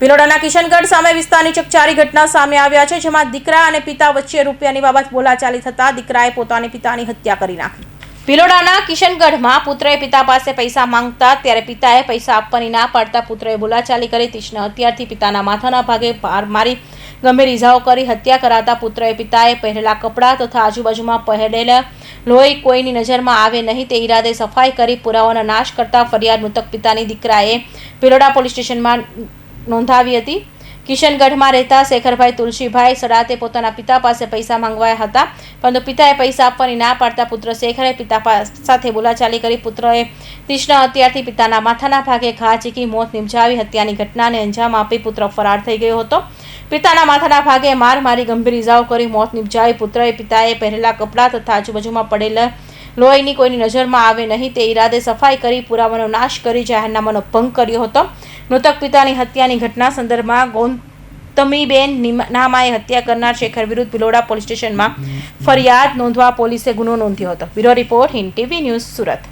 ભિલોડાના કિશનગઢ સામે વિસ્તારની ચકચારી ઘટના સામે આવ્યા છે, જેમાં દીકરા અને પિતા વચ્ચે રૂપિયાની બાબત બોલાચાલી થતા દીકરાએ પોતાની પિતાની હત્યા કરી નાખી। ભિલોડાના કિશનગઢમાં પુત્રએ પિતા પાસે પૈસા માંગતા ત્યારે પિતાએ પૈસા આપવાની ના પાડતા પુત્રએ બોલાચાલી કરી તીક્ષ્ણ હથિયારથી પિતાના માથાના ભાગે ભાર મારી ગંભીર ઇજાઓ કરી હત્યા કરાતા પુત્રએ પિતાએ પહેરેલા કપડાં તથા આજુબાજુમાં પહેરેલા લોહી કોઈની નજરમાં આવે નહીં તે ઈરાદે સફાઈ કરી પુરાવાનો નાશ કરતા ફરિયાદ મૃતક પિતાની દીકરાએ ભિલોડા પોલીસ સ્ટેશનમાં નોંધાવી હતી। કિશનગઢમાં રહેતા શેખરભાઈ તુલસીભાઈ સડાતે પોતાના પિતા પાસે પૈસા માંગવાયા હતા, પરંતુ પિતાએ પૈસા આપવાની ના પાડતા પુત્ર શેખરે પિતા સાથે બોલાચાલી કરી પુત્રએ તીક્ષ્ણ હથિયારથી પિતાના માથાના ભાગે ઘા ઝીકી મોત નિપજાવી હત્યાની ઘટનાને અંજામ આપી પુત્ર ફરાર થઈ ગયો હતો। પિતાના માથાના ભાગે માર મારી ગંભીર ઇજાઓ કરી મોત નિપજાવી પુત્રએ પિતાએ પહેરેલા કપડાં તથા આજુબાજુમાં પડેલા લોહીની કોઈની નજરમાં આવે નહીં તે ઈરાદે સફાઈ કરી પુરાવાનો નાશ કરી જાહેરનામાનો ભંગ કર્યો હતો। મૃતક પિતાની હત્યાની ઘટના સંદર્ભમાં ગૌતમીબેન નામાએ હત્યા કરનાર શેખર વિરુદ્ધ ભિલોડા પોલીસ સ્ટેશનમાં ફરિયાદ નોંધવા પોલીસે ગુનો નોંધ્યો હતો। Bureau report, Hind TV news, Surat.